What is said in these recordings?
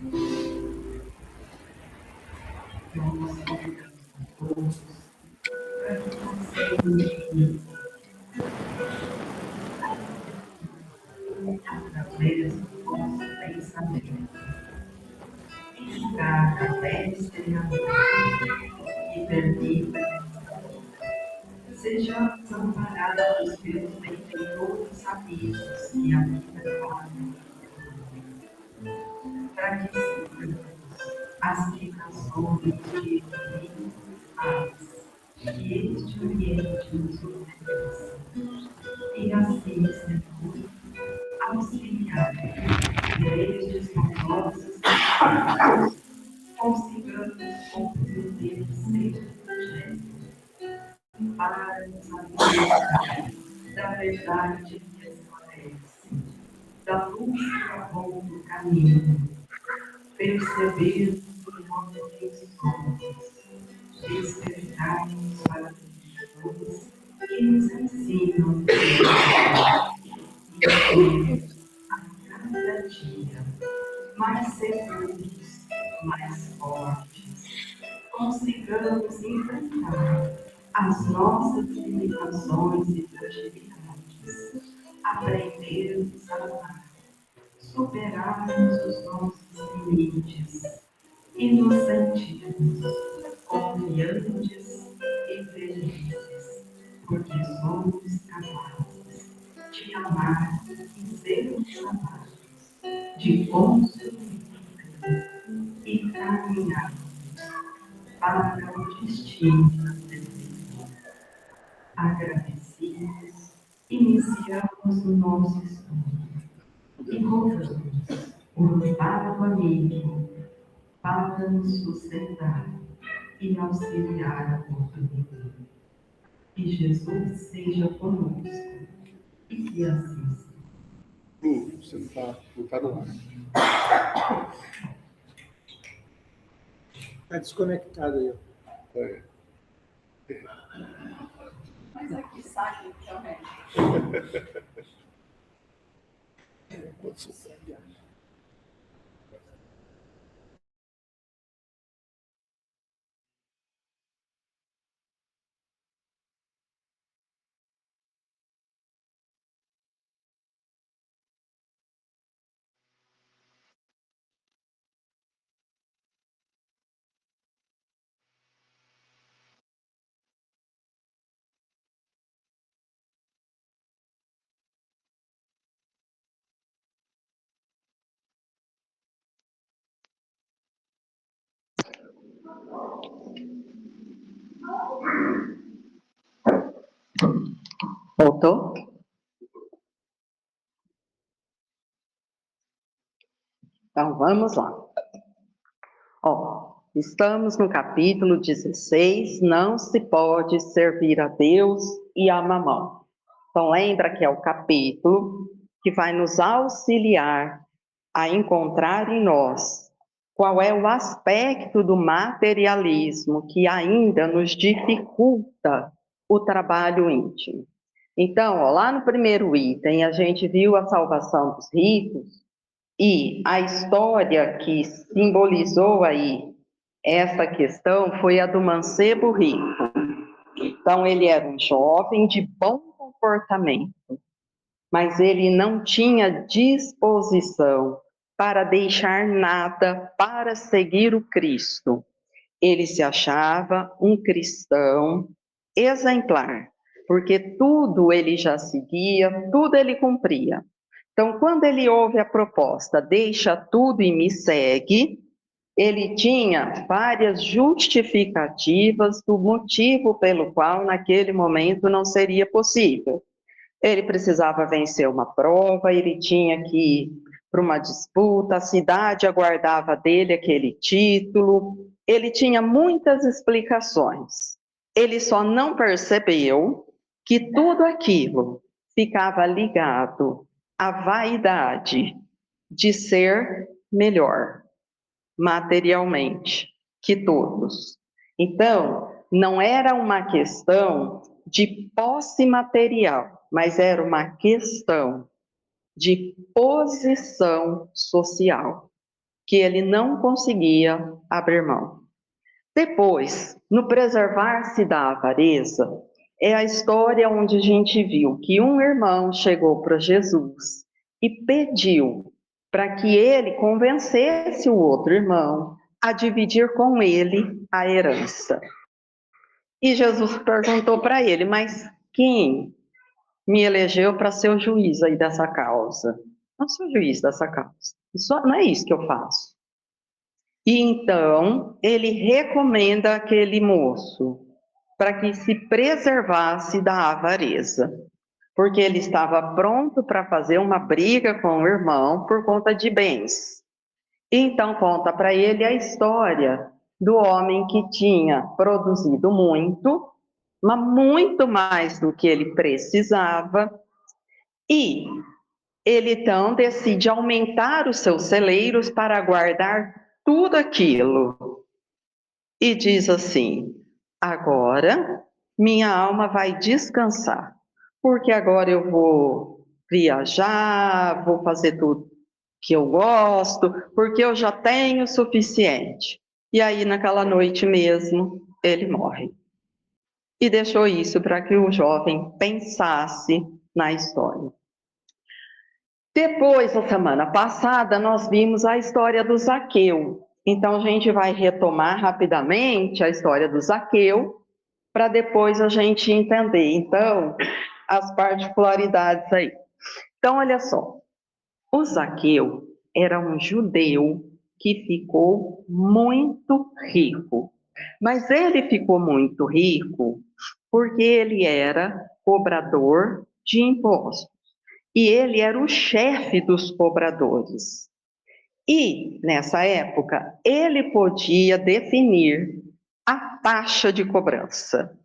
Então, nós convidamos a todos para que possamos, através do nosso pensamento, enxugar a velha exterior e permita que sejamos amparados pelos benfeitores sabidos que a vida guarda, para que sigamos as indicações de equilíbrio e paz que este ambiente nos oferece. E assim, Senhor, auxiliar destes valorosos consigamos compreender sempre para nos alimentar da verdade que esclarece, da luz que aponta o caminho, perceber os nossos sonhos, despertarmos para os que nos ensinam e a cada dia mais seguros, mais fortes, consigamos enfrentar as nossas limitações e fragilidades, aprendermos a amar, superarmos os nossos limites e nos sentirmos confiantes e felizes, porque somos capazes de amar e sermos amados, de construir e caminhar para o destino desejado. Agradecidos, iniciamos o nosso estudo e rogamos o amparo amigo para nos sustentar e auxiliar a compreender. Que Jesus seja conosco e que assim seja. Você não está no ar. Está desconectado aí. É. Mas aqui sai também. Pode ser. Voltou? Então, vamos lá. Estamos no capítulo 16, não se pode servir a Deus e a Mamão. Então, lembra que é o capítulo que vai nos auxiliar a encontrar em nós qual é o aspecto do materialismo que ainda nos dificulta o trabalho íntimo. Então, lá no primeiro item, a gente viu a salvação dos ricos e a história que simbolizou aí essa questão foi a do mancebo rico. Então, ele era um jovem de bom comportamento, mas ele não tinha disposição para deixar nada para seguir o Cristo. Ele se achava um cristão exemplar, porque tudo ele já seguia, tudo ele cumpria. Então, quando ele ouve a proposta, deixa tudo e me segue, ele tinha várias justificativas do motivo pelo qual naquele momento não seria possível. Ele precisava vencer uma prova, ele tinha que ir para uma disputa, a cidade aguardava dele aquele título, ele tinha muitas explicações. Ele só não percebeu que tudo aquilo ficava ligado à vaidade de ser melhor materialmente que todos. Então, não era uma questão de posse material, mas era uma questão de posição social. que ele não conseguia abrir mão. Depois, no preservar-se da avareza, é a história onde a gente viu que um irmão chegou para Jesus e pediu para que ele convencesse o outro irmão a dividir com ele a herança. E Jesus perguntou para ele, mas quem me elegeu para ser o juiz aí dessa causa? Não sou juiz dessa causa. Não é isso que eu faço. E então, ele recomenda aquele moço para que se preservasse da avareza, porque ele estava pronto para fazer uma briga com o irmão por conta de bens. Então, conta para ele a história do homem que tinha produzido muito, mas muito mais do que ele precisava, e ele então decide aumentar os seus celeiros para guardar tudo aquilo. E diz assim: agora minha alma vai descansar, porque agora eu vou viajar, vou fazer tudo que eu gosto, porque eu já tenho o suficiente. E aí, naquela noite mesmo, ele morre. E deixou isso para que o jovem pensasse na história. Depois, na semana passada, nós vimos a história do Zaqueu. Então, a gente vai retomar rapidamente a história do Zaqueu, para depois a gente entender, então, as particularidades aí. Então, olha só. O Zaqueu era um judeu que ficou muito rico. Mas ele ficou muito rico porque ele era cobrador de impostos. E ele era o chefe dos cobradores. E, nessa época, ele podia definir a taxa de cobrança.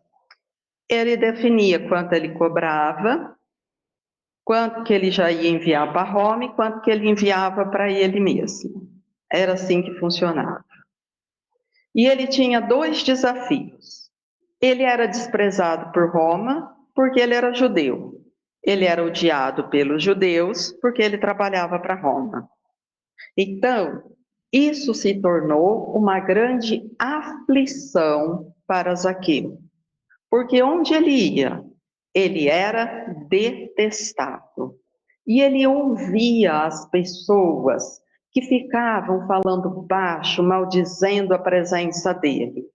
Ele definia quanto ele cobrava, quanto que ele já ia enviar para Roma e quanto que ele enviava para ele mesmo. Era assim que funcionava. E ele tinha 2 desafios. Ele era desprezado por Roma porque ele era judeu. Ele era odiado pelos judeus porque ele trabalhava para Roma. Então, isso se tornou uma grande aflição para Zaqueu. Porque onde ele ia, ele era detestado. E ele ouvia as pessoas que ficavam falando baixo, maldizendo a presença dele.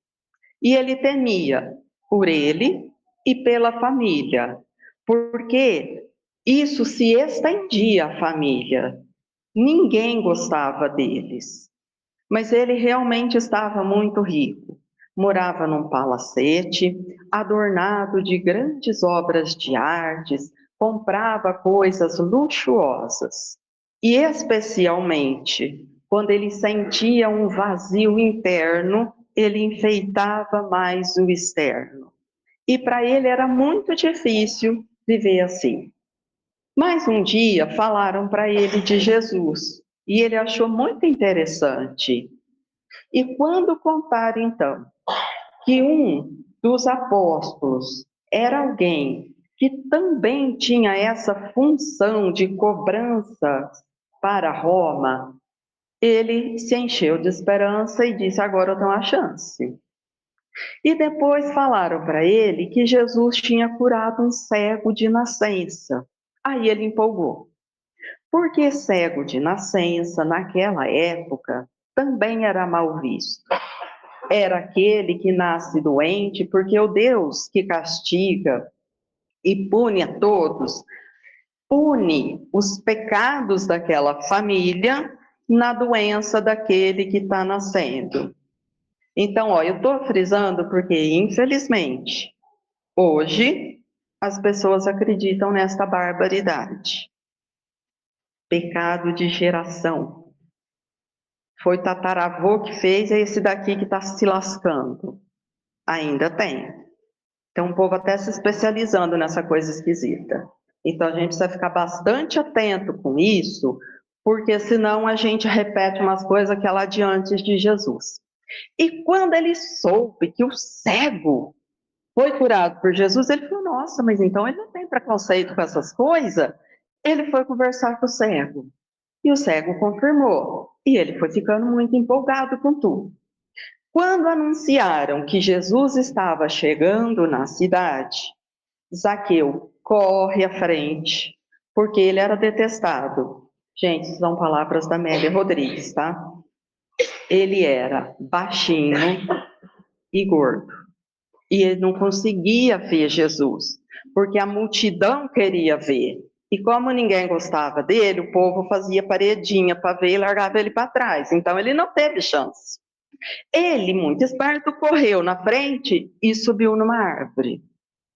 E ele temia por ele e pela família, porque isso se estendia à família. Ninguém gostava deles. Mas ele realmente estava muito rico. Morava num palacete, adornado de grandes obras de artes, comprava coisas luxuosas. E especialmente, quando ele sentia um vazio interno, ele enfeitava mais o externo. E para ele era muito difícil viver assim. Mas um dia falaram para ele de Jesus, e ele achou muito interessante. E quando contaram, então, que um dos apóstolos era alguém que também tinha essa função de cobrança para Roma, ele se encheu de esperança e disse: agora eu tenho a chance. E depois falaram para ele que Jesus tinha curado um cego de nascença. Aí ele empolgou. Porque cego de nascença, naquela época, também era mal visto. Era aquele que nasce doente, porque o Deus que castiga e pune a todos, pune os pecados daquela família na doença daquele que está nascendo. Então, eu estou frisando porque, infelizmente, hoje as pessoas acreditam nesta barbaridade. Pecado de geração. Foi tataravô que fez, é esse daqui que está se lascando. Ainda tem. Então, o povo até se especializando nessa coisa esquisita. Então, a gente precisa ficar bastante atento com isso, porque senão a gente repete umas coisas que é lá de antes de Jesus. E quando ele soube que o cego foi curado por Jesus, ele falou: nossa, mas então ele não tem preconceito com essas coisas? Ele foi conversar com o cego. E o cego confirmou. E ele foi ficando muito empolgado com tudo. Quando anunciaram que Jesus estava chegando na cidade, Zaqueu corre à frente, porque ele era detestado. Gente, são palavras da Amélia Rodrigues, tá? Ele era baixinho e gordo. E ele não conseguia ver Jesus, porque a multidão queria ver. E como ninguém gostava dele, o povo fazia paredinha para ver e largava ele para trás. Então ele não teve chance. Ele, muito esperto, correu na frente e subiu numa árvore,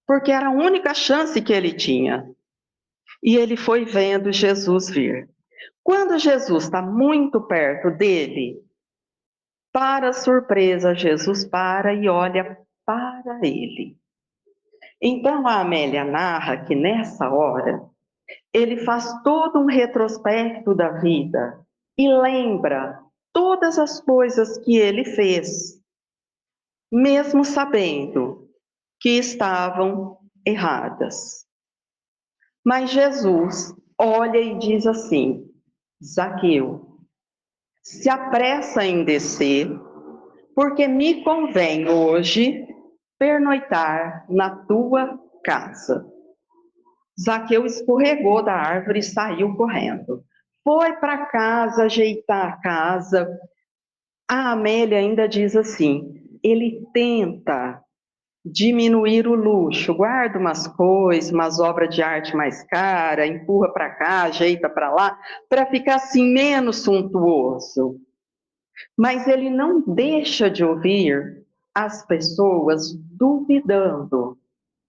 porque era a única chance que ele tinha. E ele foi vendo Jesus vir. Quando Jesus está muito perto dele, para surpresa, Jesus para e olha para ele. Então a Amélia narra que nessa hora ele faz todo um retrospecto da vida e lembra todas as coisas que ele fez, mesmo sabendo que estavam erradas. Mas Jesus olha e diz assim: Zaqueu, se apressa em descer, porque me convém hoje pernoitar na tua casa. Zaqueu escorregou da árvore e saiu correndo. Foi para casa ajeitar a casa. A Amélia ainda diz assim: ele tenta diminuir o luxo, guarda umas coisas, umas obras de arte mais cara, empurra para cá, ajeita para lá, para ficar assim menos suntuoso. Mas ele não deixa de ouvir as pessoas duvidando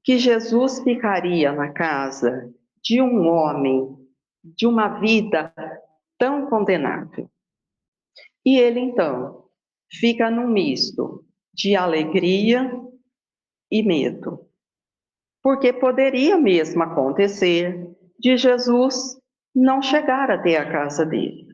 que Jesus ficaria na casa de um homem de uma vida tão condenável. E ele então fica num misto de alegria e medo, porque poderia mesmo acontecer de Jesus não chegar até a casa dele.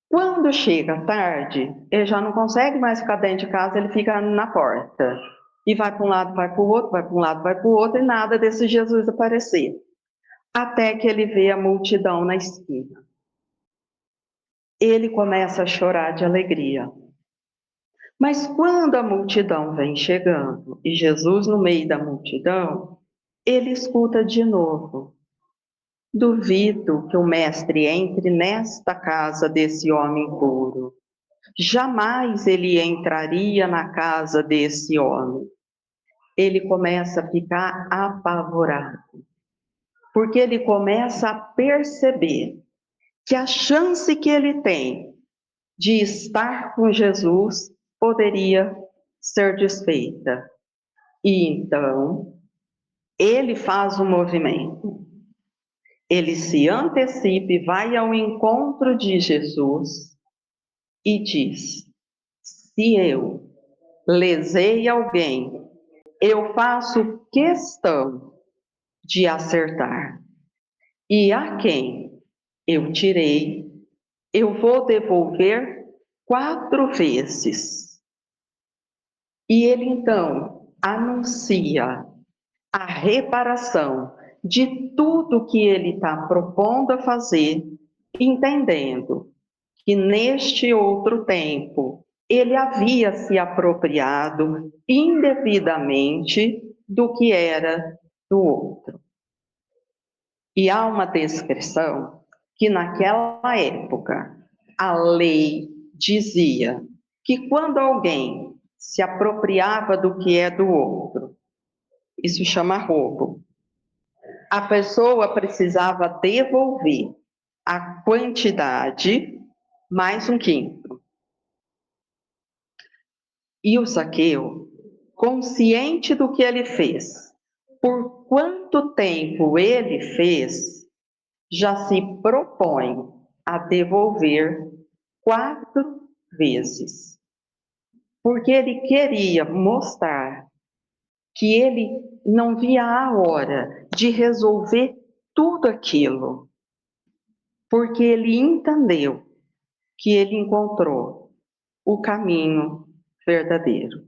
Quando chega tarde, ele já não consegue mais ficar dentro de casa, ele fica na porta. E vai para um lado, vai para o outro, vai para um lado, vai para o outro, e nada desse Jesus aparecer. Até que ele vê a multidão na esquina. Ele começa a chorar de alegria. Mas quando a multidão vem chegando, e Jesus no meio da multidão, ele escuta de novo: duvido que o mestre entre nesta casa desse homem puro. Jamais ele entraria na casa desse homem. Ele começa a ficar apavorado, porque ele começa a perceber que a chance que ele tem de estar com Jesus poderia ser desfeita. E então, ele faz um movimento. Ele se antecipa e vai ao encontro de Jesus e diz: se eu lesei alguém, eu faço questão de acertar. E a quem eu tirei, eu vou devolver 4 vezes. E ele então anuncia a reparação de tudo que ele está propondo a fazer, entendendo que neste outro tempo ele havia se apropriado indevidamente do que era do outro. E há uma descrição que naquela época a lei dizia que quando alguém se apropriava do que é do outro, isso chama roubo, a pessoa precisava devolver a quantidade mais um quinto. E o Zaqueu, consciente do que ele fez, por quanto tempo ele fez, já se propõe a devolver 4 vezes. Porque ele queria mostrar que ele não via a hora de resolver tudo aquilo, porque ele entendeu que ele encontrou o caminho verdadeiro.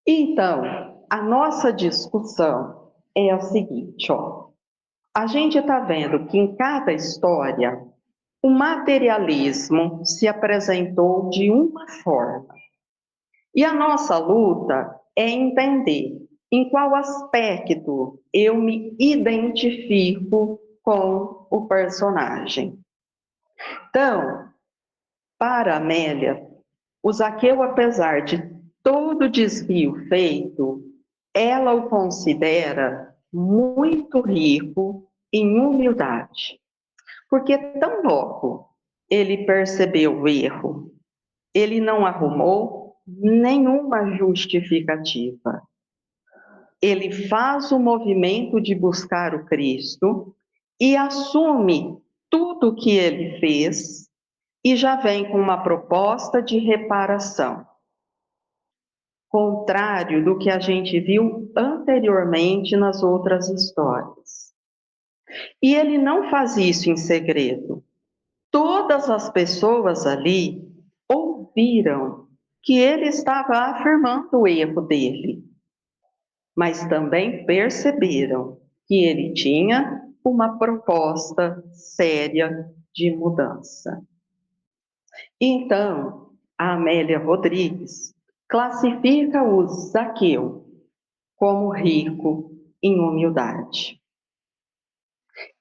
Então, a nossa discussão é a seguinte, ó. A gente está vendo que em cada história O materialismo se apresentou de uma forma. E a nossa luta é entender em qual aspecto eu me identifico com o personagem. Então, para Amélia, o Zaqueu, apesar de todo o desvio feito, ela o considera muito rico em humildade. Porque tão logo ele percebeu o erro, ele não arrumou nenhuma justificativa. Ele faz o movimento de buscar o Cristo e assume tudo o que ele fez e já vem com uma proposta de reparação. Contrário do que a gente viu anteriormente nas outras histórias. E ele não faz isso em segredo. Todas as pessoas ali ouviram que ele estava afirmando o erro dele, mas também perceberam que ele tinha uma proposta séria de mudança. Então, a Amélia Rodrigues classifica o Zaqueu como rico em humildade.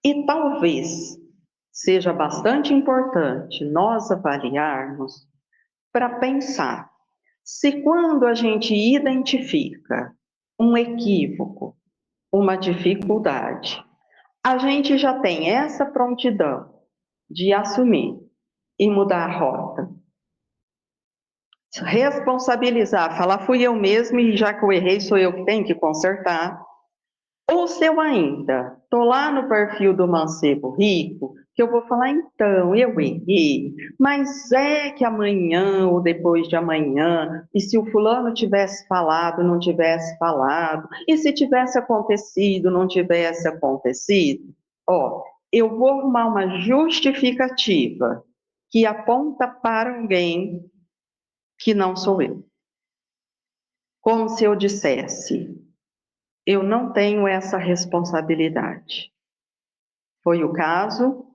E talvez seja bastante importante nós avaliarmos para pensar se quando a gente identifica um equívoco, uma dificuldade, a gente já tem essa prontidão de assumir e mudar a rota. Responsabilizar, falar fui eu mesmo e já que eu errei sou eu que tenho que consertar. Ou se eu ainda estou lá no perfil do mancebo rico, que eu vou falar, então, eu errei, mas é que amanhã ou depois de amanhã, e se o fulano tivesse falado, não tivesse falado, e se tivesse acontecido, não tivesse acontecido, ó, eu vou arrumar uma justificativa que aponta para alguém que não sou eu. Como se eu dissesse, eu não tenho essa responsabilidade. Foi o caso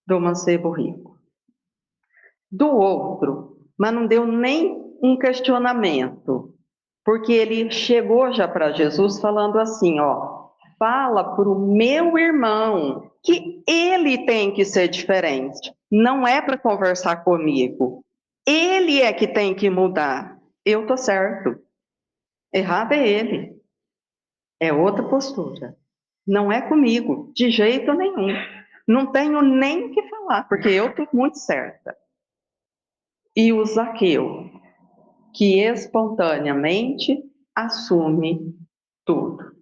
do mancebo rico. Do outro, mas não deu nem um questionamento, porque ele chegou já para Jesus falando assim, ó, fala para o meu irmão que ele tem que ser diferente, não é para conversar comigo, ele é que tem que mudar, eu tô certo, errado é ele, é outra postura. Não é comigo, de jeito nenhum. Não tenho nem o que falar, porque eu estou muito certa. E o Zaqueu, que espontaneamente assume tudo.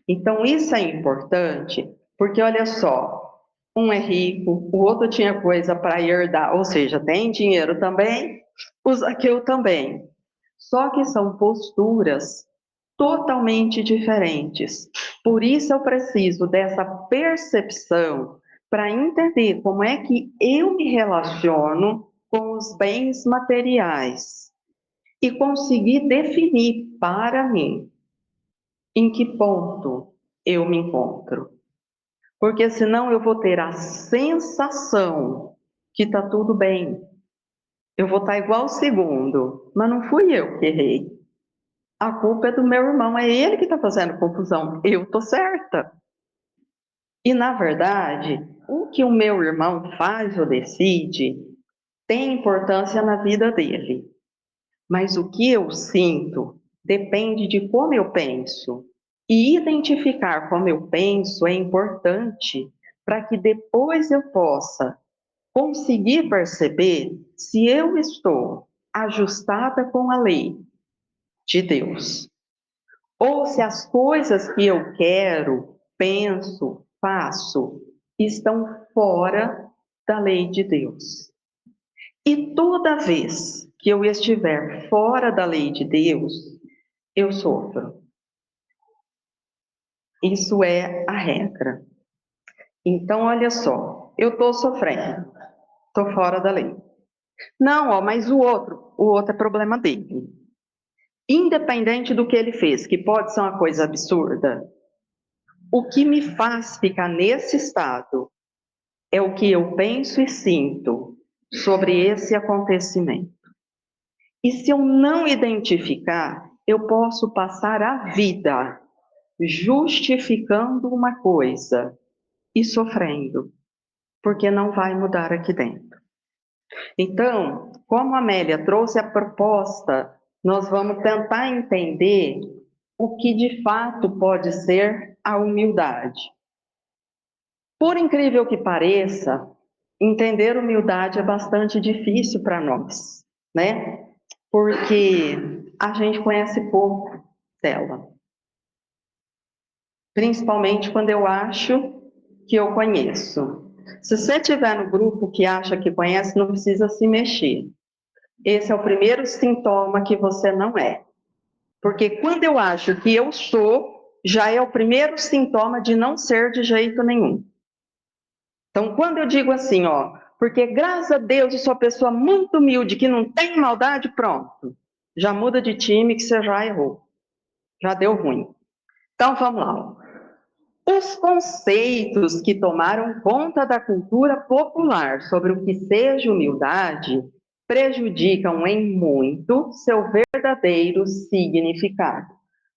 Então, isso é importante, porque olha só, um é rico, o outro tinha coisa para herdar, ou seja, tem dinheiro também, o Zaqueu também. Só que são posturas totalmente diferentes. Por isso eu preciso dessa percepção para entender como é que eu me relaciono com os bens materiais e conseguir definir para mim em que ponto eu me encontro. Porque senão eu vou ter a sensação que está tudo bem. Eu vou estar igual o segundo, mas não fui eu que errei. A culpa é do meu irmão, é ele que está fazendo confusão. Eu estou certa. E, na verdade, o que o meu irmão faz ou decide tem importância na vida dele. Mas o que eu sinto depende de como eu penso. E identificar como eu penso é importante para que depois eu possa conseguir perceber se eu estou ajustada com a lei de Deus. Ou se as coisas que eu quero, penso, faço, estão fora da lei de Deus. E toda vez que eu estiver fora da lei de Deus, eu sofro. Isso é a regra. Então, olha só, eu estou sofrendo, estou fora da lei. Não, ó, mas o outro é problema dele. Independente do que ele fez, que pode ser uma coisa absurda, o que me faz ficar nesse estado é o que eu penso e sinto sobre esse acontecimento. E se eu não identificar, eu posso passar a vida justificando uma coisa e sofrendo, porque não vai mudar aqui dentro. Então, como a Amélia trouxe a proposta, nós vamos tentar entender o que de fato pode ser a humildade. Por incrível que pareça, entender humildade é bastante difícil para nós, né? Porque a gente conhece pouco dela. Principalmente quando eu acho que eu conheço. Se você estiver no grupo que acha que conhece, não precisa se mexer. Esse é o primeiro sintoma que você não é. Porque quando eu acho que eu sou, já é o primeiro sintoma de não ser de jeito nenhum. Então, quando eu digo assim, ó, porque graças a Deus eu sou uma pessoa muito humilde, que não tem maldade, pronto. Já muda de time que você já errou. Já deu ruim. Então, vamos lá. Os conceitos que tomaram conta da cultura popular sobre o que seja humildade prejudicam em muito seu verdadeiro significado.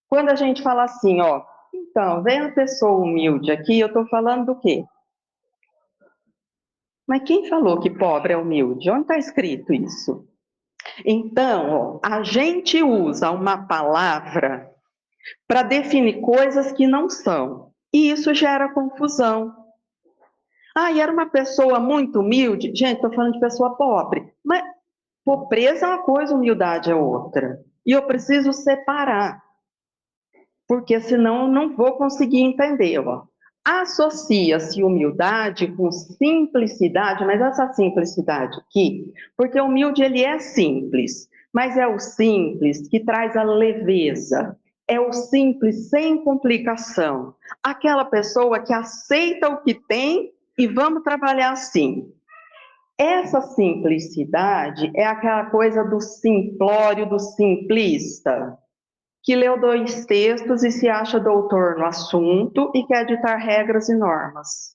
Quando a gente fala assim, ó, então, vem a pessoa humilde aqui, eu estou falando do quê? Mas quem falou que pobre é humilde? Onde está escrito isso? Então, ó, a gente usa uma palavra para definir coisas que não são, e isso gera confusão. Ah, e era uma pessoa muito humilde? Gente, estou falando de pessoa pobre. Mas pobreza é uma coisa, humildade é outra. E eu preciso separar, porque senão eu não vou conseguir entender. Ó. Associa-se humildade com simplicidade, mas essa simplicidade aqui, porque o humilde ele é simples, mas é o simples que traz a leveza, é o simples sem complicação, aquela pessoa que aceita o que tem e vamos trabalhar assim. Essa simplicidade é aquela coisa do simplório, do simplista, que leu 2 textos e se acha doutor no assunto e quer ditar regras e normas.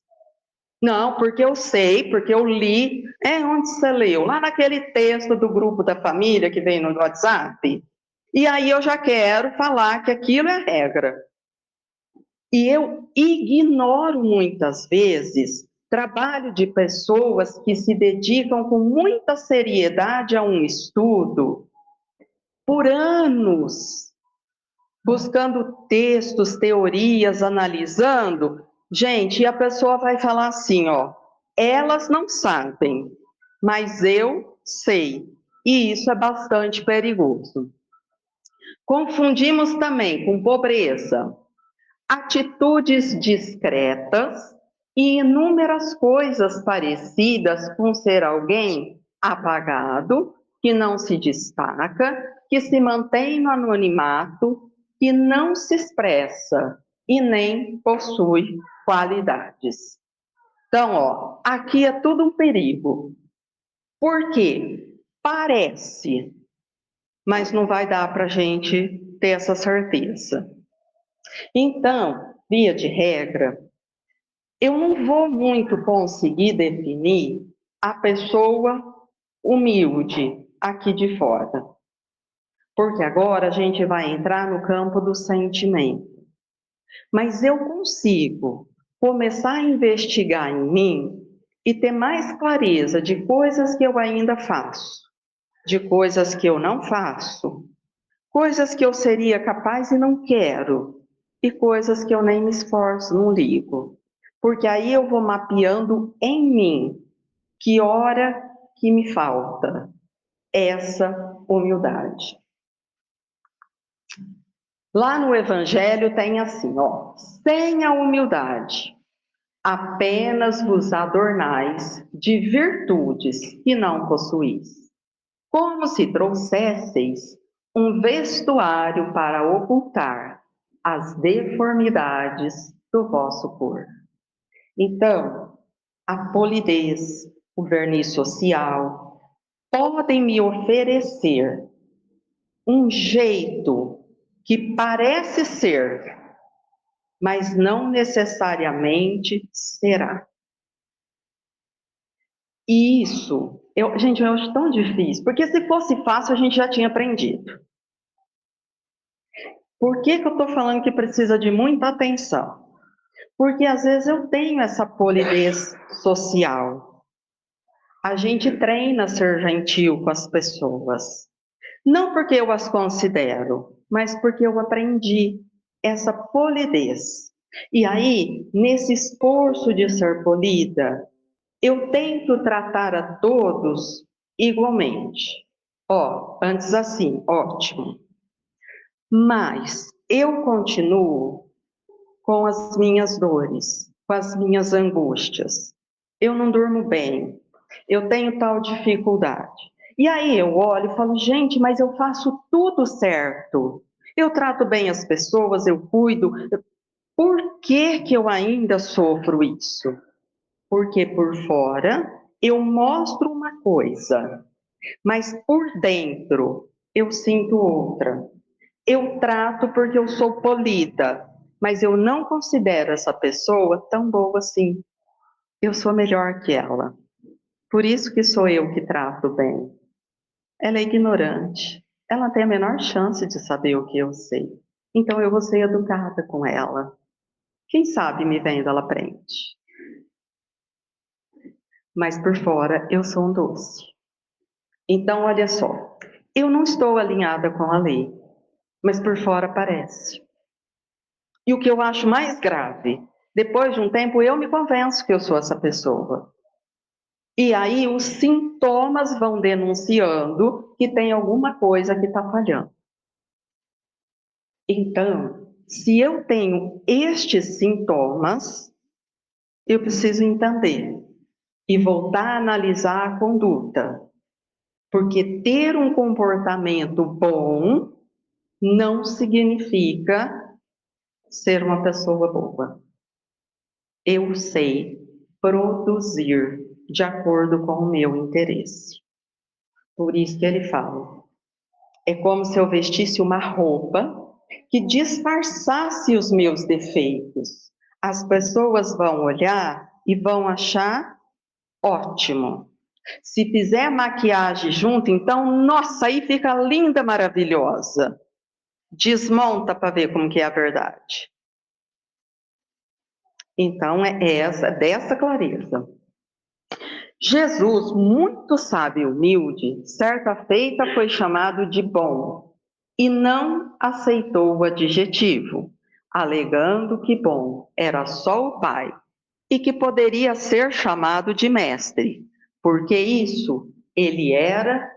Não, porque eu sei, porque eu li. É onde você leu? Lá naquele texto do grupo da família que vem no WhatsApp. E aí eu já quero falar que aquilo é regra. E eu ignoro muitas vezes trabalho de pessoas que se dedicam com muita seriedade a um estudo por anos, buscando textos, teorias, analisando. Gente, e a pessoa vai falar assim, ó, elas não sabem, mas eu sei. E isso é bastante perigoso. Confundimos também com pobreza, atitudes discretas e inúmeras coisas parecidas com ser alguém apagado, que não se destaca, que se mantém no anonimato, que não se expressa e nem possui qualidades. Então, ó, aqui é tudo um perigo. Por quê? Parece, mas não vai dar para a gente ter essa certeza. Então, via de regra, eu não vou muito conseguir definir a pessoa humilde aqui de fora, porque agora a gente vai entrar no campo do sentimento. Mas eu consigo começar a investigar em mim e ter mais clareza de coisas que eu ainda faço, de coisas que eu não faço, coisas que eu seria capaz e não quero, e coisas que eu nem me esforço, não ligo. Porque aí eu vou mapeando em mim que hora que me falta essa humildade. Lá no Evangelho tem assim, ó, sem a humildade, apenas vos adornais de virtudes que não possuís, como se trouxesseis um vestuário para ocultar as deformidades do vosso corpo. Então, a polidez, o verniz social, podem me oferecer um jeito que parece ser, mas não necessariamente será. Isso, gente, eu acho tão difícil, porque se fosse fácil a gente já tinha aprendido. Por que que eu estou falando que precisa de muita atenção? Porque às vezes eu tenho essa polidez social. A gente treina a ser gentil com as pessoas. Não porque eu as considero, mas porque eu aprendi essa polidez. E aí, nesse esforço de ser polida, eu tento tratar a todos igualmente. Ó, antes assim, ótimo. Mas eu continuo com as minhas dores, com as minhas angústias. Eu não durmo bem, eu tenho tal dificuldade. E aí eu olho e falo, gente, mas eu faço tudo certo. Eu trato bem as pessoas, eu cuido. Por que que eu ainda sofro isso? Porque por fora eu mostro uma coisa, mas por dentro eu sinto outra. Eu trato porque eu sou polida, mas eu não considero essa pessoa tão boa assim. Eu sou melhor que ela. Por isso que sou eu que trato bem. Ela é ignorante. Ela tem a menor chance de saber o que eu sei. Então eu vou ser educada com ela. Quem sabe me vendo ela aprende. Mas por fora eu sou um doce. Então olha só, eu não estou alinhada com a lei, mas por fora parece. E o que eu acho mais grave, depois de um tempo eu me convenço que eu sou essa pessoa. E aí os sintomas vão denunciando que tem alguma coisa que está falhando. Então, se eu tenho estes sintomas, eu preciso entender e voltar a analisar a conduta. Porque ter um comportamento bom não significa ser uma pessoa boa. Eu sei produzir de acordo com o meu interesse. Por isso que ele fala, é como se eu vestisse uma roupa que disfarçasse os meus defeitos. As pessoas vão olhar e vão achar ótimo. Se fizer maquiagem junto, então, nossa, aí fica linda, maravilhosa. Desmonta para ver como que é a verdade. Então, é dessa clareza. Jesus, muito sábio e humilde, certa feita foi chamado de bom e não aceitou o adjetivo, alegando que bom era só o Pai e que poderia ser chamado de mestre, porque isso ele era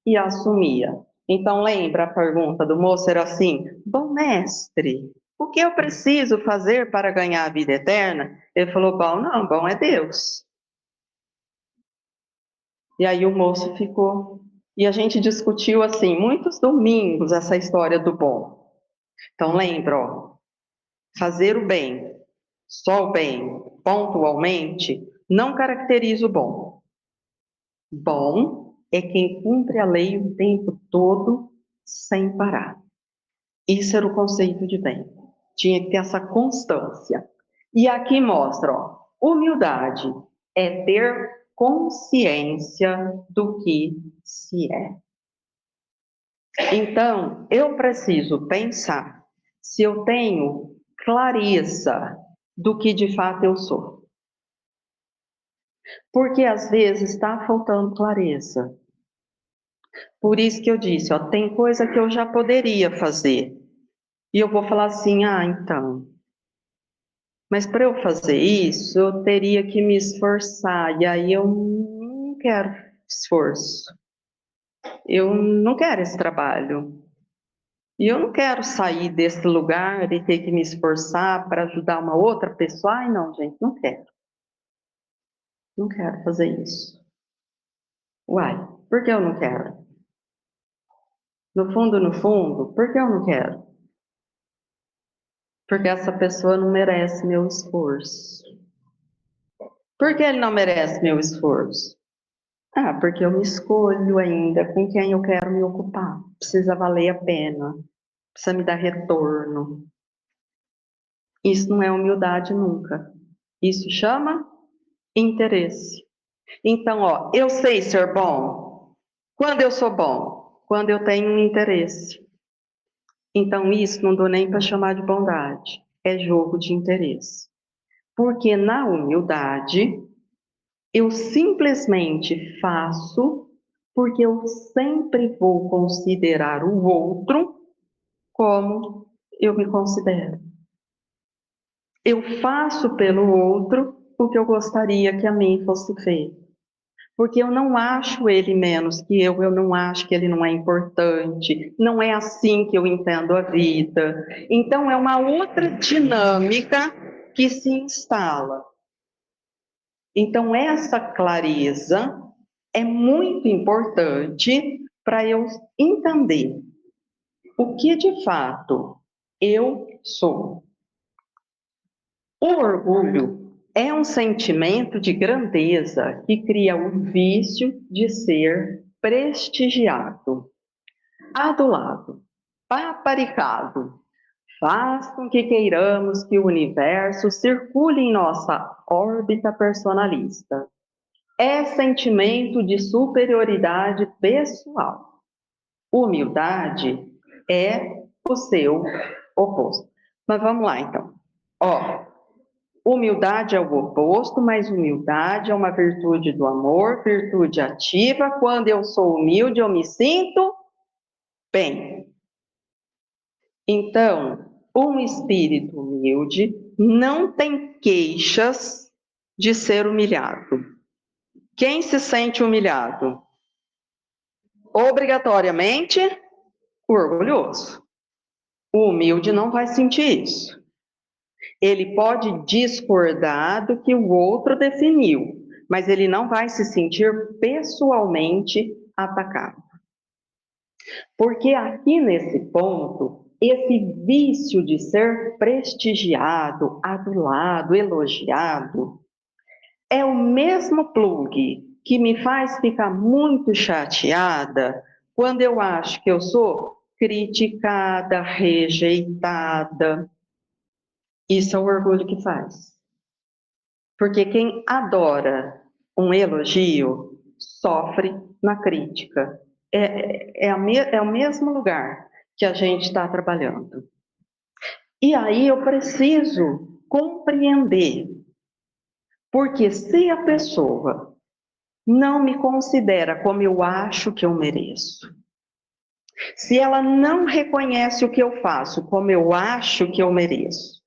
e assumia. Então, lembra a pergunta do moço? Era assim: bom mestre, o que eu preciso fazer para ganhar a vida eterna? Ele falou: bom, não, bom é Deus. E aí o moço ficou. E a gente discutiu assim, muitos domingos, essa história do bom. Então lembra, ó, fazer o bem, só o bem, pontualmente, não caracteriza o bom. Bom é quem cumpre a lei o tempo todo, sem parar. Isso era o conceito de bem. Tinha que ter essa constância. E aqui mostra, ó, humildade é ter consciência do que se é. Então, eu preciso pensar se eu tenho clareza do que de fato eu sou. Porque às vezes está faltando clareza. Por isso que eu disse, ó, tem coisa que eu já poderia fazer. E eu vou falar assim, então. Mas para eu fazer isso, eu teria que me esforçar. E aí eu não quero esforço. Eu não quero esse trabalho. E eu não quero sair desse lugar e ter que me esforçar para ajudar uma outra pessoa. Ai, não, gente, não quero. Não quero fazer isso. Uai, por que eu não quero? No fundo, por que eu não quero? Porque essa pessoa não merece meu esforço. Por que ele não merece meu esforço? Porque eu me escolho ainda com quem eu quero me ocupar. Precisa valer a pena. Precisa me dar retorno. Isso não é humildade nunca. Isso chama interesse. Então, ó, eu sei ser bom. Quando eu sou bom? Quando eu tenho um interesse. Então, isso não dou nem para chamar de bondade. É jogo de interesse. Porque na humildade, eu simplesmente faço porque eu sempre vou considerar o outro como eu me considero. Eu faço pelo outro o que eu gostaria que a mim fosse feito. Porque eu não acho ele menos que eu não acho que ele não é importante, não é assim que eu entendo a vida. Então, é uma outra dinâmica que se instala. Então, essa clareza é muito importante para eu entender o que de fato eu sou. O orgulho é um sentimento de grandeza que cria o vício de ser prestigiado, adulado, paparicado. Faz com que queiramos que o universo circule em nossa órbita personalista. É sentimento de superioridade pessoal. Humildade é o seu oposto. Mas vamos lá, então. Ó, humildade é o oposto, mas humildade é uma virtude do amor, virtude ativa. Quando eu sou humilde, eu me sinto bem. Então, um espírito humilde não tem queixas de ser humilhado. Quem se sente humilhado? Obrigatoriamente, o orgulhoso. O humilde não vai sentir isso. Ele pode discordar do que o outro definiu, mas ele não vai se sentir pessoalmente atacado. Porque aqui nesse ponto, esse vício de ser prestigiado, adulado, elogiado, é o mesmo plug que me faz ficar muito chateada quando eu acho que eu sou criticada, rejeitada. Isso é o orgulho que faz. Porque quem adora um elogio sofre na crítica. É o mesmo lugar que a gente está trabalhando. E aí eu preciso compreender, porque se a pessoa não me considera como eu acho que eu mereço, se ela não reconhece o que eu faço como eu acho que eu mereço,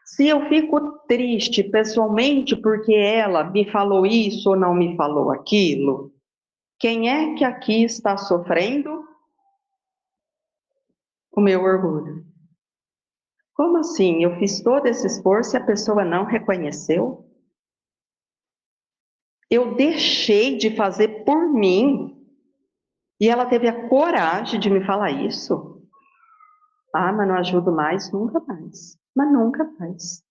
se eu fico triste pessoalmente porque ela me falou isso ou não me falou aquilo, quem é que aqui está sofrendo? O meu orgulho. Como assim? Eu fiz todo esse esforço e a pessoa não reconheceu? Eu deixei de fazer por mim e ela teve a coragem de me falar isso? Ah, mas não ajudo mais? Nunca mais. Mas nunca mais.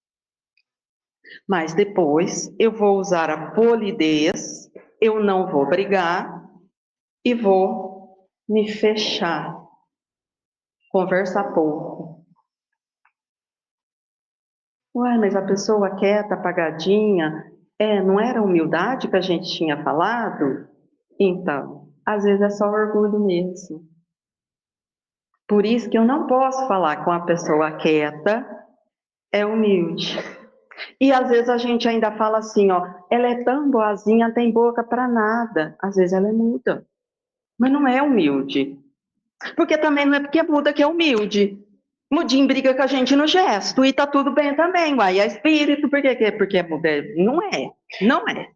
Mas depois eu vou usar a polidez, eu não vou brigar e vou me fechar, conversar pouco. Ué, mas a pessoa quieta, apagadinha, não era humildade que a gente tinha falado? Então, às vezes é só orgulho mesmo. Por isso que eu não posso falar com a pessoa quieta, é humilde. E às vezes a gente ainda fala assim, ó, ela é tão boazinha, tem boca para nada. Às vezes ela é muda, mas não é humilde. Porque também não é porque é muda que é humilde. Mudinho briga com a gente no gesto e tá tudo bem também, uai, é espírito, por quê? Porque é muda? Não é, não é.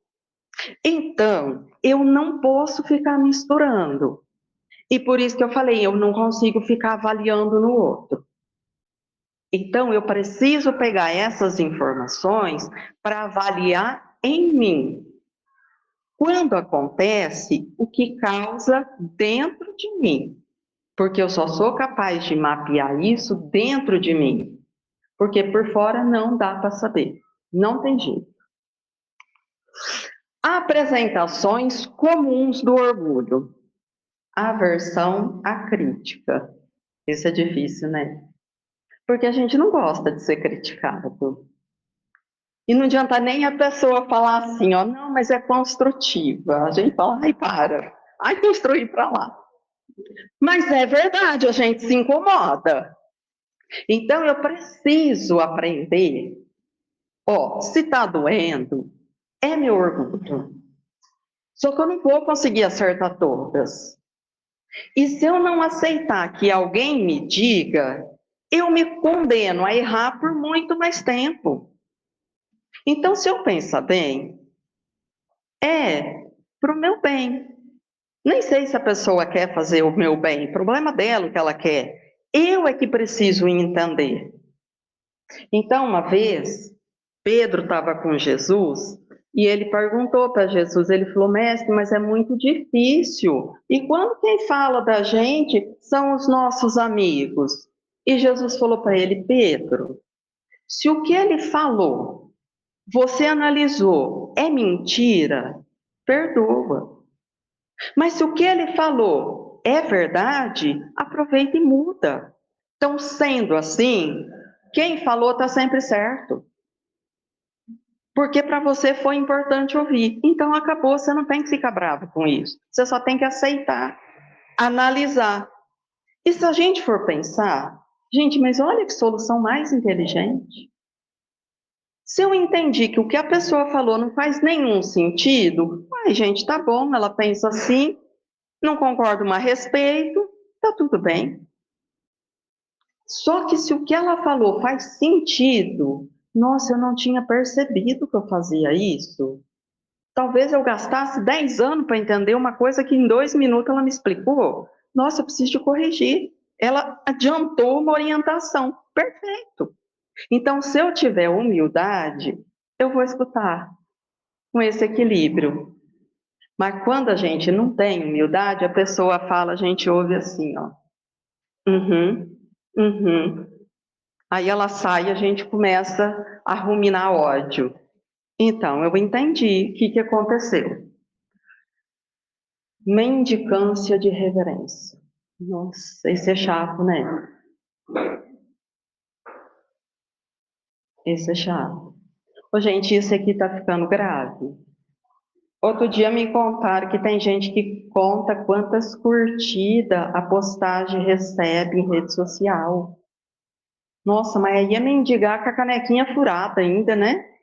Então, eu não posso ficar misturando. E por isso que eu falei, eu não consigo ficar avaliando no outro. Então, eu preciso pegar essas informações para avaliar em mim. Quando acontece, o que causa dentro de mim. Porque eu só sou capaz de mapear isso dentro de mim. Porque por fora não dá para saber. Não tem jeito. Apresentações comuns do orgulho. Aversão à crítica. Isso é difícil, né? Porque a gente não gosta de ser criticado. E não adianta nem a pessoa falar assim, ó, não, mas é construtiva. A gente fala, ai, para. Ai, construir para lá. Mas é verdade, a gente se incomoda. Então, eu preciso aprender. Ó, se está doendo, é meu orgulho. Só que eu não vou conseguir acertar todas. E se eu não aceitar que alguém me diga, eu me condeno a errar por muito mais tempo. Então, se eu pensar bem, é para o meu bem. Nem sei se a pessoa quer fazer o meu bem, problema dela o que ela quer. Eu é que preciso entender. Então, uma vez, Pedro estava com Jesus e ele perguntou para Jesus, ele falou, mestre, mas é muito difícil. E quando quem fala da gente são os nossos amigos? E Jesus falou para ele, Pedro, se o que ele falou, você analisou, é mentira, perdoa. Mas se o que ele falou é verdade, aproveita e muda. Então, sendo assim, quem falou está sempre certo. Porque para você foi importante ouvir. Então, acabou, você não tem que ficar bravo com isso. Você só tem que aceitar, analisar. E se a gente for pensar, gente, mas olha que solução mais inteligente. Se eu entendi que o que a pessoa falou não faz nenhum sentido, ai, gente, tá bom, ela pensa assim, não concordo, mas respeito, tá tudo bem. Só que se o que ela falou faz sentido, nossa, eu não tinha percebido que eu fazia isso. Talvez eu gastasse 10 anos para entender uma coisa que em 2 minutos ela me explicou. Nossa, eu preciso de corrigir. Ela adiantou uma orientação. Perfeito. Então, se eu tiver humildade, eu vou escutar com esse equilíbrio. Mas quando a gente não tem humildade, a pessoa fala, a gente ouve assim, ó. Uhum, uhum. Aí ela sai e a gente começa a ruminar ódio. Então, eu entendi o que aconteceu. Mendicância de reverência. Nossa, esse é chato, né? Esse é chato. Ô, gente, isso aqui tá ficando grave. Outro dia me contaram que tem gente que conta quantas curtidas a postagem recebe em rede social. Nossa, mas aí é mendigar com a canequinha furada ainda, né?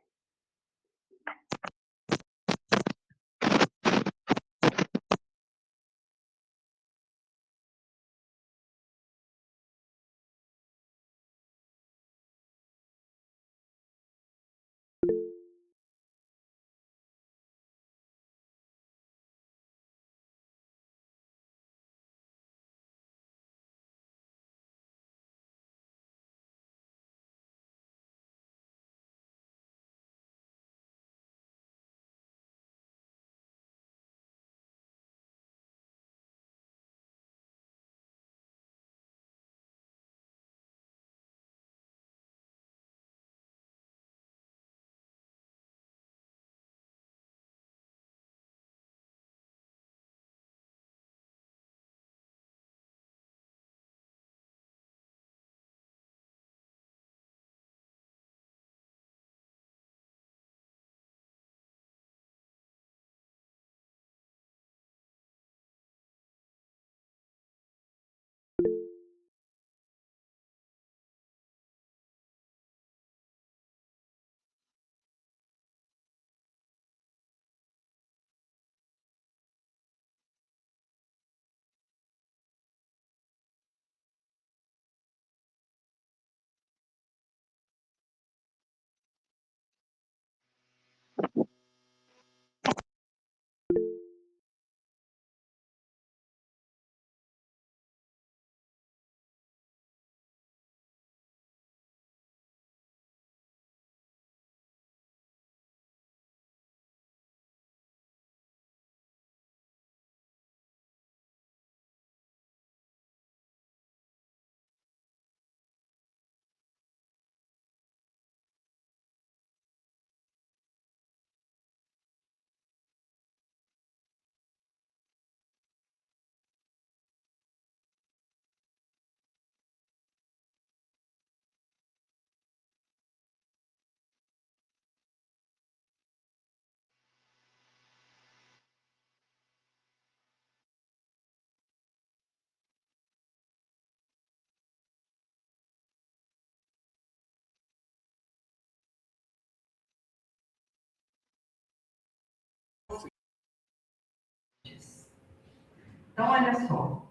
Então, olha só.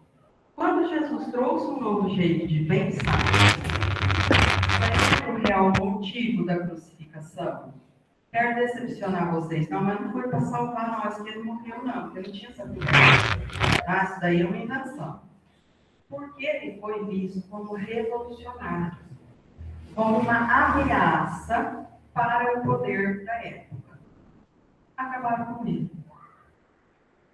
Quando Jesus trouxe um novo jeito de pensar, qual é o real motivo da crucificação? Quero decepcionar vocês, não, mas não foi para salvar nós que ele morreu, não, porque não tinha essa culpa. Tá? Isso daí é uma invenção. Porque ele foi visto como revolucionário, como uma ameaça para o poder da época. Acabaram com ele.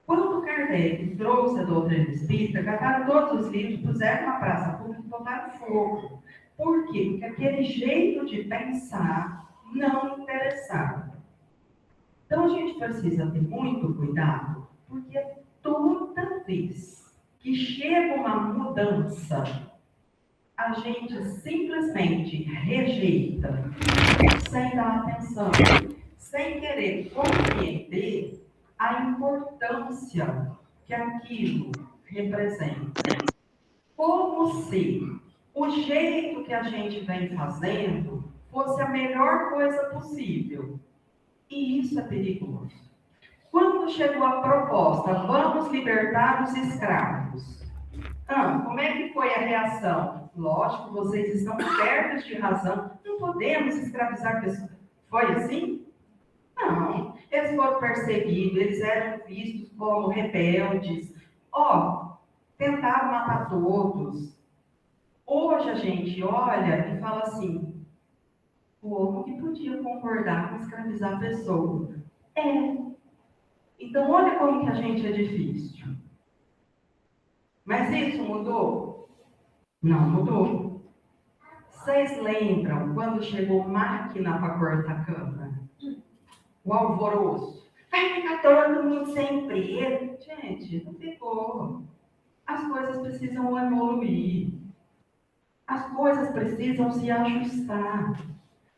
Quando Kardec trouxe a doutrina espírita, cataram todos os livros, puseram na praça pública e botaram fogo. Por quê? Porque aquele jeito de pensar não interessava. Então a gente precisa ter muito cuidado, porque toda vez que chega uma mudança, a gente simplesmente rejeita, sem dar atenção, sem querer compreender a importância que aquilo representa. Como se o jeito que a gente vem fazendo fosse a melhor coisa possível. E isso é perigoso. Quando chegou a proposta, vamos libertar os escravos. Como é que foi a reação? Lógico, vocês estão cobertos de razão. Não podemos escravizar pessoas. Foi assim? Não. Eles foram perseguidos, eles eram vistos como rebeldes. Tentaram matar todos. Hoje a gente olha e fala assim, o povo que podia concordar com escravizar a pessoa. Então, olha como que a gente é difícil. Mas isso mudou? Não mudou. Vocês lembram quando chegou máquina para cortar cana? O alvoroço. Vai ficar todo mundo sem emprego. Gente, não ficou. As coisas precisam evoluir. As coisas precisam se ajustar.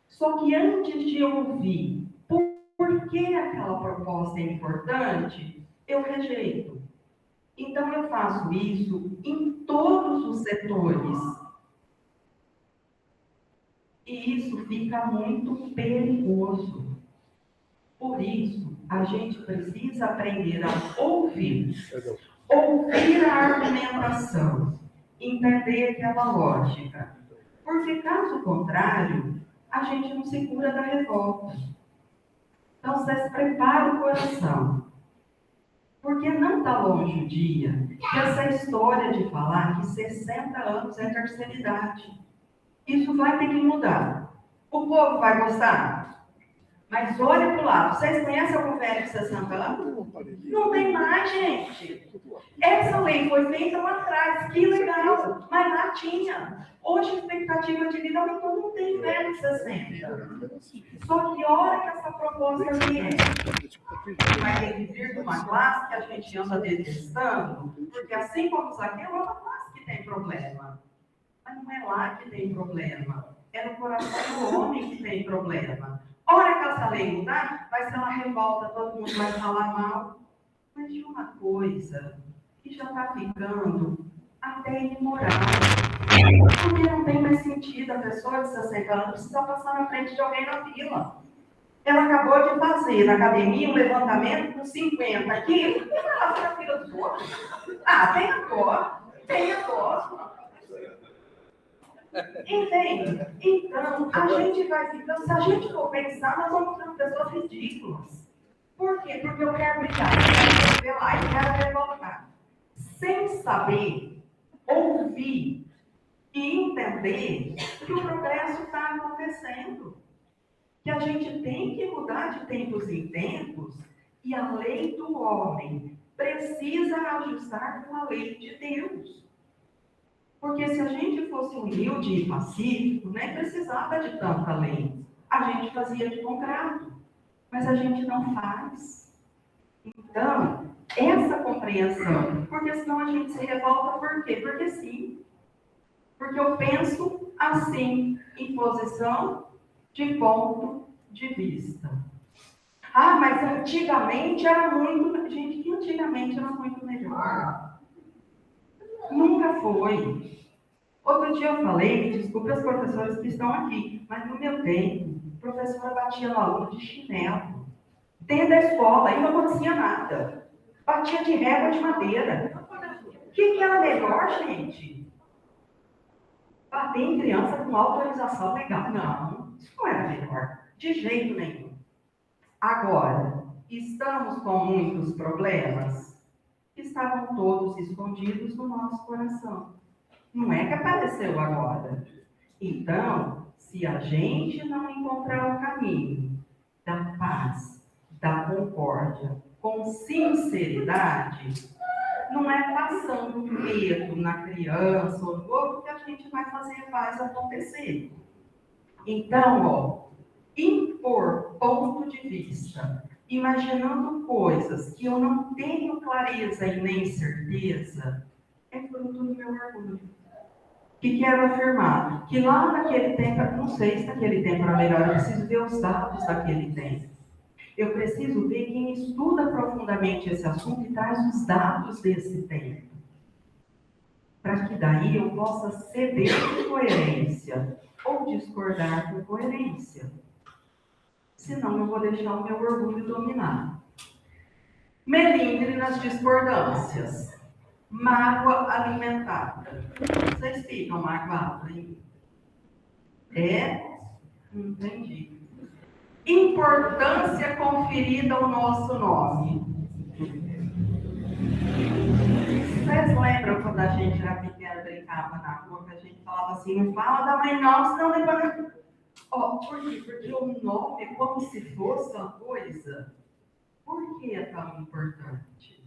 Só que antes de ouvir por que aquela proposta é importante, eu rejeito. Então eu faço isso em todos os setores. E isso fica muito perigoso. Por isso, a gente precisa aprender a ouvir. Ouvir a argumentação. Entender aquela lógica. Porque, caso contrário, a gente não se cura da revolta. Então, vocês preparem o coração. Porque não está longe o dia que essa história de falar que 60 anos é terceira idade. Isso vai ter que mudar. O povo vai gostar? Mas olha para o lado. Vocês conhecem algum velho de 60 anos? Não tem mais, gente. Essa lei foi feita lá atrás. Que legal. Mas lá tinha. Hoje a expectativa de vida aumentou, não tem velho de 60. Só que a hora que essa proposta vier, vai ter que vir de uma classe que a gente anda detestando, porque assim como isso aqui é uma classe que tem problema. Mas não é lá que tem problema. É no coração do homem que tem problema. A hora que essa lei mudar, vai ser uma revolta, todo mundo vai falar mal. Mas de uma coisa que já está ficando até imoral. Porque não tem mais sentido a pessoa de 60 anos precisar passar na frente de alguém na fila. Ela acabou de fazer na academia um levantamento com 50 quilos. E vai lá para a fila dos outros. Tenha dó. Entende? Então, a gente vai ficando, se a gente for pensar, nós vamos ficando pessoas ridículas. Por quê? Porque eu quero brigar, eu quero revelar, eu quero revoltar. Sem saber, ouvir e entender que o progresso está acontecendo. Que a gente tem que mudar de tempos em tempos e a lei do homem precisa ajustar com a lei de Deus. Porque se a gente fosse humilde e pacífico, nem precisava de tanta lei. A gente fazia de bom grado, mas a gente não faz. Então, essa compreensão, porque senão a gente se revolta por quê? Porque sim. Porque eu penso assim, em posição de ponto de vista. Mas antigamente era muito... Gente, que antigamente era muito melhor. Nunca foi. Outro dia eu falei, me desculpe as professoras que estão aqui, mas no meu tempo, a professora batia no aluno de chinelo. Dentro da escola, aí não acontecia nada. Batia de régua de madeira. O que era melhor, gente? Bater em criança com autorização legal? Não, isso não era melhor. De jeito nenhum. Agora, estamos com muitos problemas que estavam todos escondidos no nosso coração. Não é que apareceu agora. Então, se a gente não encontrar o caminho da paz, da concórdia, com sinceridade, não é passando medo na criança ou no outro que a gente vai fazer a paz acontecer. Então, ó, impor ponto de vista, imaginando coisas que eu não tenho clareza e nem certeza, é fruto do meu orgulho. Que quero afirmar que lá naquele tempo, não sei se naquele tempo era melhor, eu preciso ver os dados daquele tempo. Eu preciso ver quem estuda profundamente esse assunto e traz os dados desse tempo. Para que daí eu possa ceder com coerência ou discordar com coerência. Senão eu vou deixar o meu orgulho dominar. Melindre nas discordâncias. Mágoa alimentada. Vocês ficam magoados, hein? Entendi. Importância conferida ao nosso nome. Vocês lembram quando a gente era pequena, brincava na rua, que a gente falava assim, não fala da mãe não, senão depois... Por quê? Porque o nome é como se fosse uma coisa. Por que é tão importante?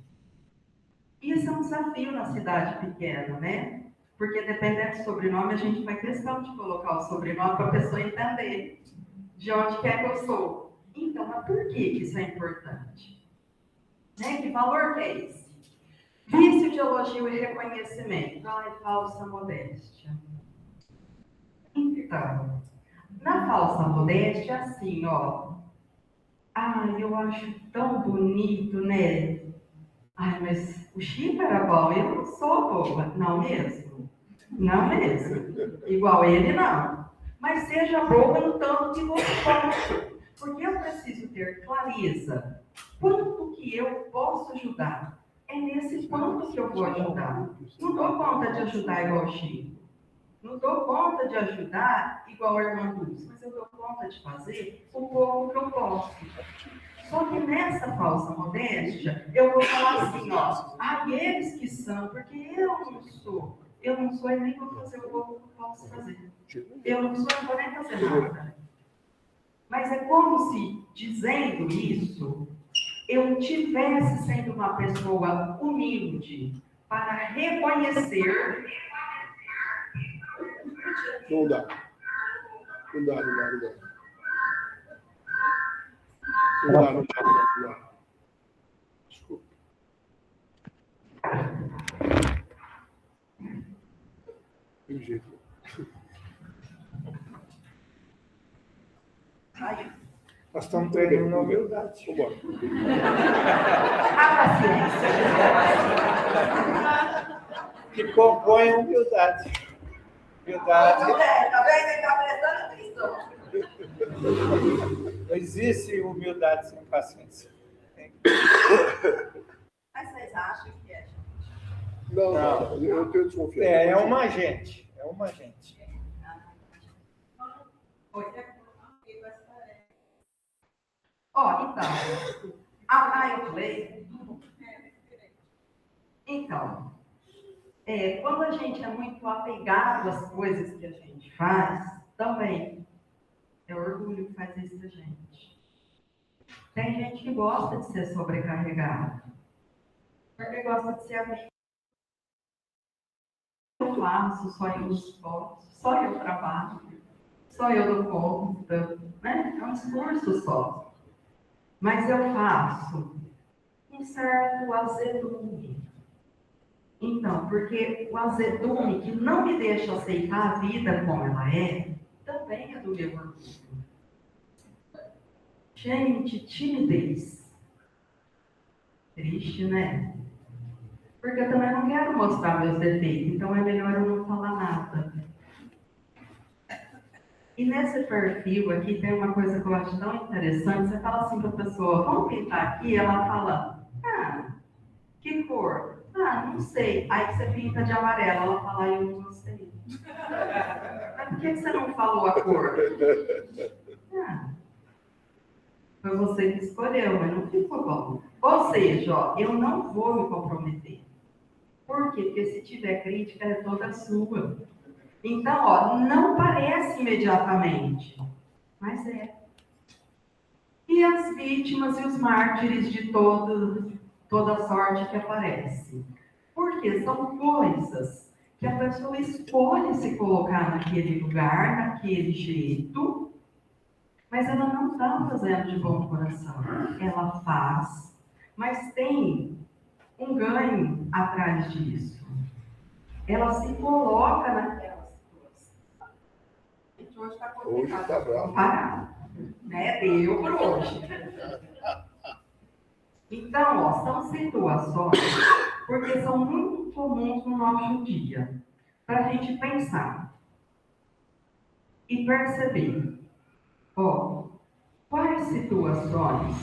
Isso é um desafio na cidade pequena, né? Porque dependendo do sobrenome, a gente faz questão de colocar o sobrenome para a pessoa entender de onde quer que eu sou. Então, mas por que isso é importante? Né? Que valor que é esse? Vício de elogio e reconhecimento. Ai, falsa modéstia. Então, na falsa modéstia, assim, ó. Ai, eu acho tão bonito, né? Ai, mas o Chico era bom, eu não sou boa. Não mesmo? Não mesmo. Igual ele, não. Mas seja boa no tanto que você pode. Porque eu preciso ter clareza. Quanto que eu posso ajudar? É nesse quanto que eu vou ajudar. Não dou conta de ajudar igual o Chico. Não dou conta de ajudar igual a irmã Dulce. Mas eu dou conta de fazer o pouco que eu posso. Só que nessa falsa modéstia, eu vou falar assim, ó, eles que são, porque eu não sou e nem vou fazer o pouco que eu posso fazer. Eu não sou, não vou nem fazer nada. Mas é como se, dizendo isso, eu tivesse sendo uma pessoa humilde para reconhecer... Não dá. Não dá. Não dá. Desculpa. Tem jeito. Nós estamos treinando a humildade. Vambora. A paciência. Que compõe a humildade. Humildade. Talvez ele está prestando atenção. Não existe humildade sem paciência. Mas vocês acham que é? Não, eu tenho desconfiança. É um agente. Então, eu falei. Então, quando a gente é muito apegado às coisas que a gente faz, também é orgulho que faz isso da gente. Tem gente que gosta de ser sobrecarregado, porque gosta de ser amigo. Eu faço, só eu esforço, só eu trabalho, só eu dou conta, né? É um discurso só. Mas eu faço um certo azedume. Então, porque o azedume que não me deixa aceitar a vida como ela é, também é do meu orgulho. Gente, timidez. Triste, né? Porque eu também não quero mostrar meus defeitos, então é melhor eu não falar nada. E nesse perfil aqui tem uma coisa que eu acho tão interessante. Você fala assim para a pessoa, vamos pintar aqui, ela fala, que cor? Ah, não sei. Aí você pinta de amarelo. Ela fala, eu não gostei. Mas por que você não falou a cor? Ah, foi você que escolheu, mas não ficou bom. Ou seja, ó, eu não vou me comprometer. Por quê? Porque se tiver crítica, é toda sua. Então, ó, não parece imediatamente, mas é. E as vítimas e os mártires de toda sorte que aparecem. Porque são coisas que a pessoa escolhe se colocar naquele lugar, naquele jeito, mas ela não está fazendo de bom coração. Ela faz, mas tem um ganho atrás disso. Ela se coloca naquela situação. A gente hoje está Hoje está bravo. Parar. Né? Deu por hoje. Então, ó, são situações, porque são muito comuns no nosso dia, para a gente pensar e perceber, ó, quais situações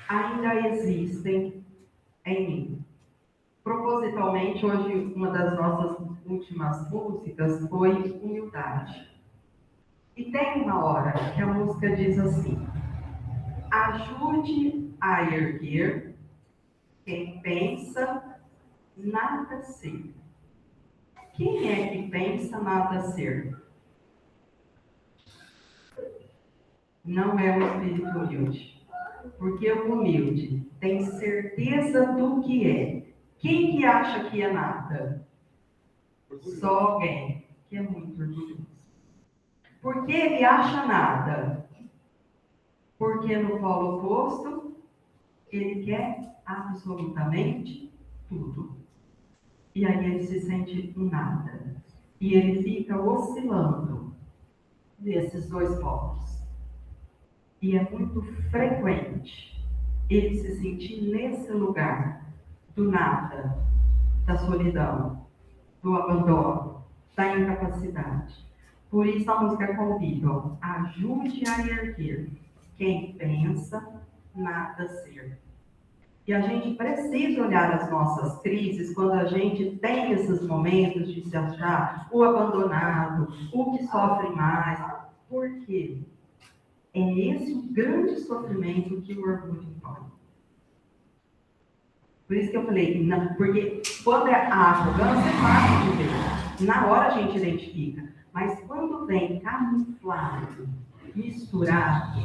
ainda existem em mim. Propositalmente, hoje, uma das nossas últimas músicas foi Humildade. E tem uma hora que a música diz assim: ajude a erguer quem pensa nada ser. Quem é que pensa nada ser? Não é o espírito humilde. Porque o humilde tem certeza do que é. Quem que acha que é nada? Só alguém que é muito orgulhoso. Por que ele acha nada? Porque no polo oposto, ele quer absolutamente tudo. E aí ele se sente um nada. E ele fica oscilando nesses dois polos. E é muito frequente ele se sentir nesse lugar do nada, da solidão, do abandono, da incapacidade. Por isso a música convida: ajude a erguer quem pensa nada ser. E a gente precisa olhar as nossas crises quando a gente tem esses momentos de se achar o abandonado, o que sofre mais. Por quê? É esse o grande sofrimento que o orgulho impõe. Por isso que eu falei, porque quando é a arrogância é fácil de ver. Na hora a gente identifica. Mas quando vem camuflado, misturado,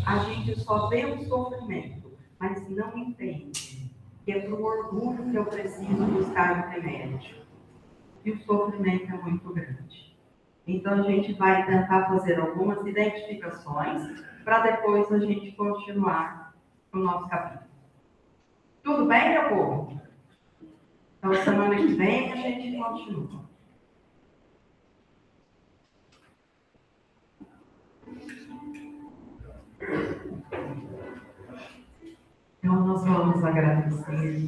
a gente só vê o sofrimento, mas não entende que é para o orgulho que eu preciso buscar o remédio. E o sofrimento é muito grande. Então a gente vai tentar fazer algumas identificações para depois a gente continuar o nosso capítulo. Tudo bem, meu povo? Então semana que vem a gente continua. Então nós vamos agradecer